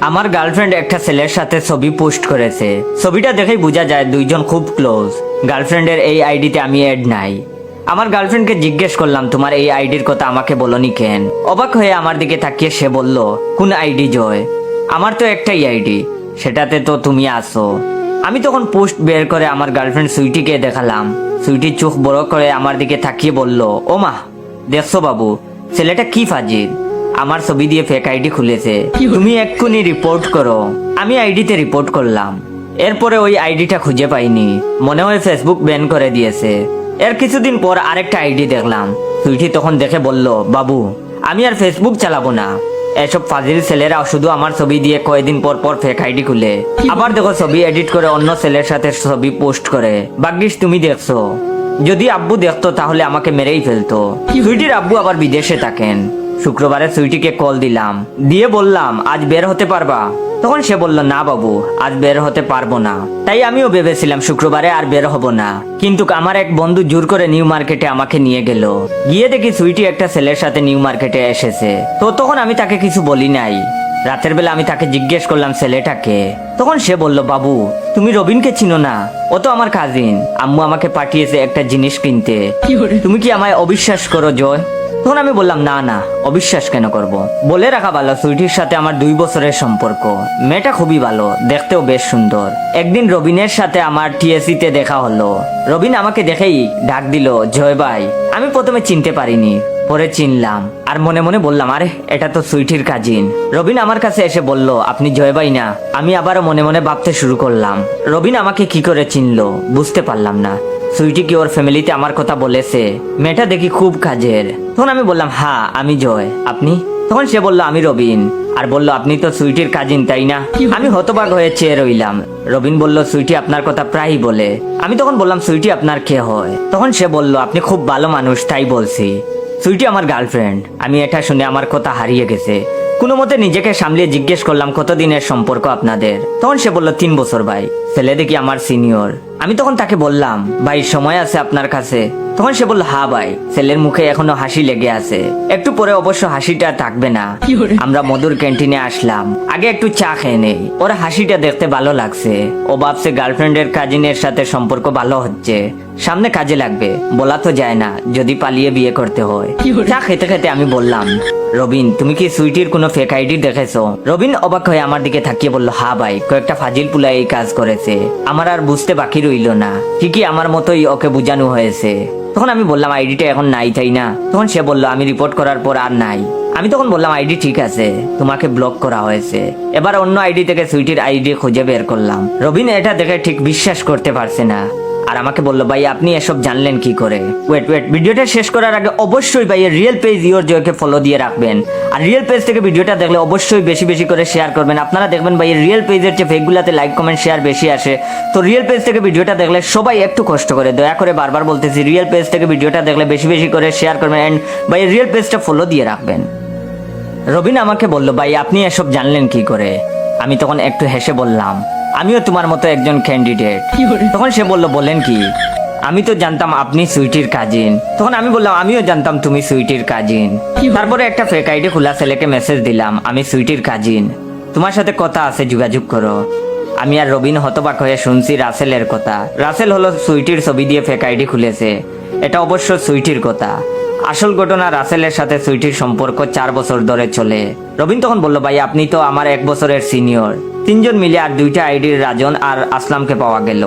আমার গার্লফ্রেন্ড একটা ছেলের সাথে ছবি পোস্ট করেছে। ছবিটা দেখেই বোঝা যায় দুইজন খুব ক্লোজ। গার্লফ্রেন্ডের এই আইডিতে আমি অ্যাড নাই। আমার গার্লফ্রেন্ডকে জিজ্ঞেস করলাম, তোমার এই আইডির কথা আমাকে বলনি কেন? অবাক হয়ে আমার দিকে তাকিয়ে সে বলল, কোন আইডি জয়? আমার তো একটাই আইডি, সেটাতে তো তুমি আসো। আমি তখন পোস্ট বের করে আমার গার্লফ্রেন্ড সুইটিকে দেখালাম। সুইটি চোখ বড় করে আমার দিকে তাকিয়ে বলল, ও মা, দেখছো বাবু, ছেলেটা কি ফাজিল, আমার ছবি দিয়ে ফেক আইডি খুলেছে, তুমি এক্ষুনি রিপোর্ট করো। আমি আইডিতে রিপোর্ট করলাম। এরপরে ওই আইডিটা খুঁজে পাইনি, মনে হয় ফেসবুক ব্যান করে দিয়েছে। এর কিছুদিন পর আরেকটা আইডি দেখলাম। সুইটি তখন দেখে বলল, বাবু, আমি আর ফেসবুক চালাবো না। এসব ফাজিল ছেলেরা শুধু আমার ছবি দিয়ে কয়েকদিন পর পর ফেক আইডি খুলে, আবার দেখো ছবি এডিট করে অন্য ছেলের সাথে ছবি পোস্ট করে। ভাগ্যিস তুমি দেখছো, যদি আব্বু দেখতো তাহলে আমাকে মেরেই ফেলতো। সুইটির আব্বু আবার বিদেশে থাকেন। শুক্রবারে সুইটিকে কল দিলাম, দিয়ে বললাম, আজ বের হতে পারবা? তখন সে বলল, না বাবু, আজ বের হতে পারবো না। তাই আমিও ভেবেছিলাম শুক্রবারে আর বের হব না। কিন্তু আমার এক বন্ধু জোর করে নিউ মার্কেটে আমাকে নিয়ে গেল। গিয়ে দেখি সুইটি একটা ছেলের সাথে নিউ মার্কেটে এসেছে। তো তখন আমি তাকে কিছু বলি নাই। রাতের বেলা আমি তাকে জিজ্ঞেস করলাম ছেলেটাকে। তখন সে বলল, বাবু, তুমি রবিনকে চিনো না? ও তো আমার কাজিন। আম্মু আমাকে পাঠিয়েছে একটা জিনিস কিনতে। তুমি কি আমায় অবিশ্বাস করো জয়? তখন আমি বললাম, না না, অবিশ্বাস কেন করব? বলে রাখা ভালো, সুইটির সাথে আমার 2 বছরের সম্পর্ক। মেয়েটা খুবই ভালো, দেখতেও বেশ সুন্দর। একদিন রবিনের সাথে আমার টিএসসি তে দেখা হলো। রবিন আমাকে দেখেই ডাক দিল, জয় ভাই। আমি প্রথমে চিনতে পারিনি, পরে চিনলাম আর মনে মনে বললাম, আরে এটা তো সুইটির কাজিন। রবিন আমার কাছে এসে বলল, আপনি জয় ভাই না? আমি আবারও মনে মনে ভাবতে শুরু করলাম, রবিন আমাকে কি করে চিনলো, বুঝতে পারলাম না। সুইটি কি ওর ফ্যামিলিতে আমার কথা বলেছে? মেয়েটা দেখি খুব কাজের। তখন আমি বললাম, হ্যাঁ আমি জয়, আপনি? তখন সে বলল, আমি রবিন। আর বলল, আপনি তো সুইটির কাজিন তাই না? আমি হতবাক হয়ে চেয়ে রইলাম। রবিন বলল, সুইটি আপনার কথা প্রায়ই বলে। আমি তখন বললাম, সুইটি আপনার কে হয়? তখন সে বলল, আপনি খুব ভালো মানুষ তাই বলছি। সুইটি আমার গার্লফ্রেন্ড। আমি এটা শুনে আমার কথা হারিয়ে গেছে। কোনো মতে নিজেকে সামলিয়ে জিজ্ঞেস করলাম, কতদিনের সম্পর্ক আপনাদের? তখন সে বলল, 3 বছর ভাই। ছেলে দেখি আমার সিনিয়র। আমি তখন তাকে বললাম, ভাই সময় আছে আপনার কাছে? তখন সে বলল, হ্যাঁ ভাই। ছেলের মুখে এখনো হাসি লেগে আছে। একটু পরে অবশ্য হাসিটা থাকবে না। আমরা মধুর ক্যান্টিনে আসলাম। আগে একটু চা খেয়ে নেই। ওর হাসিটা দেখতে ভালো লাগছে। ও ভাবছে গার্লফ্রেন্ডের কাজিনের সাথে সম্পর্ক ভালো হচ্ছে, সামনে কাজে লাগবে। বলা তো যায় না, যদি পালিয়ে বিয়ে করতে হয়। চা খেতে খেতে আমি বললাম, রবিন, তুমি কি সুইটির কোনো ফেক আইডি দেখেছো? রবিন অবাক হয়ে আমার দিকে তাকিয়ে বলল, হ্যাঁ ভাই, কয়েকটা ফাজিল পুলা এই কাজ করেছে। আমার আর বুঝতে বাকি রইল না, ঠিকই আমার মতোই ওকে বুঝানো হয়েছে। তখন আমি বললাম, আইডিটা এখন নাই তাই না? তখন সে বলল, আমি রিপোর্ট করার পর আর নাই। আমি তখন বললাম, আইডি ঠিক আছে, তোমাকে ব্লক করা হয়েছে। এবার অন্য আইডি থেকে সুইটির আইডি খুঁজে বের করলাম। রবিন এটা দেখে ঠিক বিশ্বাস করতে পারছে না আর আমাকে বলল, ভাই আপনি এসব জানলেন কি করে? ওয়েট, ভিডিওটা শেষ করার আগে অবশ্যই ভাই রিয়েল পেজ ইওর জয়কে ফলো দিয়ে রাখবেন। আর রিয়েল পেজ থেকে ভিডিওটা দেখলে অবশ্যই বেশি বেশি করে শেয়ার করবেন। আপনারা দেখবেন ভাই রিয়েল পেজের চেয়ে ফেকগুলাতে লাইক কমেন্ট শেয়ার বেশি আসে। তো রিয়েল পেজ থেকে ভিডিওটা দেখলে সবাই একটু কষ্ট করে, দয়া করে বারবার বলতেছি, রিয়েল পেজ থেকে ভিডিওটা দেখলে বেশি বেশি করে শেয়ার করবেন এন্ড ভাই রিয়েল পেজটা ফলো দিয়ে রাখবেন। রবিন আমাকে বলল, ভাই আপনি এসব জানলেন কি করে? আমি তখন একটু হেসে বললাম, আমিও তোমার মতো একজন ক্যান্ডিডেট। তখন সে বলল, বলেন কি? আমি তো জানতাম আপনি সুইটির কাজিন। তখন আমি বললাম, আমিও জানতাম তুমি সুইটির কাজিন। তারপরে একটা ফেক আইডি খোলা ছেলেকে মেসেজ দিলাম, আমি সুইটির কাজিন, তোমার সাথে কথা আছে, যোগাযোগ করো। আমি আর রবিন হতবাক হয়ে শুনছি রাসেলের কথা। রাসেল হলো সুইটির ছবি দিয়ে ফেক আইডি খুলেছে। এটা অবশ্য সুইটির কথা। আসল ঘটনা, রাসেলের সাথে সুইটির সম্পর্ক 4 বছর ধরে চলে। রবিন তখন বলল, ভাই আপনি তো আমার 1 বছরের সিনিয়র। 3 জন মিলে আর 2টা আইডির রাজন আর আসলামকে পাওয়া গেল।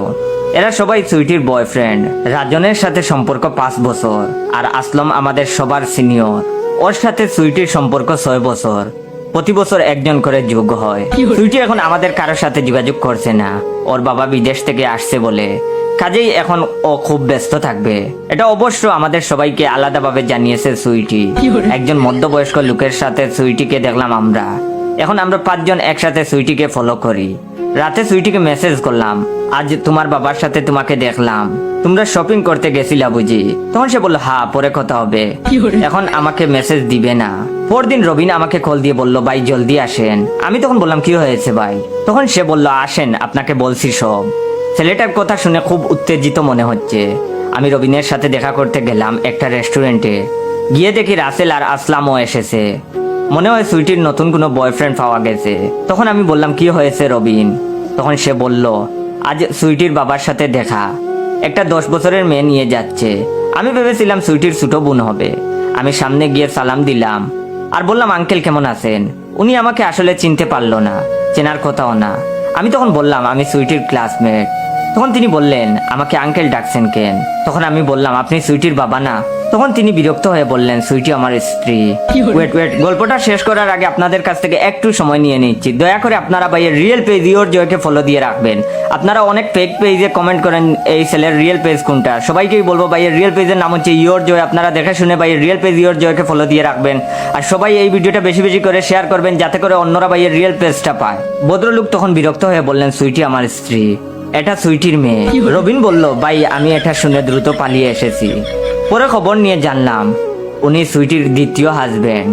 এরা সবাই সুইটির বয়ফ্রেন্ড। রাজনের সাথে সম্পর্ক 5 বছর আর আসলাম আমাদের সবার সিনিয়র। ওর সাথে সুইটির সম্পর্ক 6 বছর। প্রতি বছর একজন করে যোগ হয়। সুইটি এখন আমাদের কারোর সাথে যোগাযোগ করছে না, ওর বাবা বিদেশ থেকে আসছে বলে। কাজেই এখন ও খুব ব্যস্ত থাকবে। এটা অবশ্য আমাদের সবাইকে আলাদাভাবে জানিয়েছে সুইটি। একজন মধ্যবয়স্ক লোকের সাথে সুইটিকে দেখলাম আমরা। এখন আমরা 5 জন একসাথে সুইটিকে ফলো করি। রাতে সুইটিকে মেসেজ করলাম, আজ তোমার বাবার সাথে তোমাকে দেখলাম, তোমরা শপিং করতে গেছিলা বুঝি? তখন সে বললো, হ্যাঁ, পরে কথা হবে, এখন আমাকে মেসেজ দিবে না। পরদিন রবিন আমাকে কল দিয়ে বলল, ভাই জলদি আসেন। আমি তখন বললাম, কি হয়েছে ভাই? তখন সে বলল, আসেন, আপনাকে বলছি সব। ছেলেটার কথা শুনে খুব উত্তেজিত মনে হচ্ছে। আমি রবিনের সাথে দেখা করতে গেলাম একটা রেস্টুরেন্টে। গিয়ে দেখি রাসেল আর আসলামও এসেছে। মনে হয় সুইটির নতুন কোনো বয়ফ্রেন্ড পাওয়া গেছে। তখন আমি বললাম কি হয়েছে রবিন? তখন সে বলল আজ সুইটির বাবার সাথে দেখা, একটা 10 বছরের মেয়ে নিয়ে যাচ্ছে। আমি ভেবেছিলাম সুইটির ছোট বোন হবে। আমি সামনে গিয়ে সালাম দিলাম আর বললাম আঙ্কেল কেমন আছেন? উনি আমাকে আসলে চিনতে পারলো না, চেনার কথাও না। আমি তখন বললাম আমি সুইটির ক্লাসমেট। তখন তিনি বললেন আমাকে আঙ্কেল ডাকছেন কেন? তখন আমি বললাম আপনি সুইটির বাবা না? তখন তিনি বিরক্ত হয়ে বললেন সুইটি আমার স্ত্রী। ওয়েট গল্পটা শেষ করার আগে আপনাদের কাছ থেকে একটু সময় নিয়ে নিচ্ছি। দয়া করে আপনারা ভাইয়ের রিয়েল পেজ ইওর জয়কে ফলো দিয়ে রাখবেন। আপনারা অনেক ফেক পেজে কমেন্ট করেন এই ছেলের রিয়েল পেজ কোনটা। সবাইকেই বলবো ভাইয়ের রিয়েল পেজের নাম হচ্ছে ইওর জয়। আপনারা দেখে শুনে ভাইয়ের রিয়েল পেজ ইওর জয়কে ফলো দিয়ে রাখবেন। আর সবাই এই ভিডিওটা বেশি বেশি করে শেয়ার করবেন যাতে করে অন্যরা ভাইয়ের রিয়েল পেজটা পায়। ভদ্রলোক তখন বিরক্ত হয়ে বললেন সুইটি আমার স্ত্রী, এটা সুইটির মেয়ে। রবিন বলল ভাই আমি এটা শুনে দ্রুত পালিয়ে এসেছি। পরে খবর নিয়ে জানলাম উনি সুইটির দ্বিতীয় হাজবেন্ড।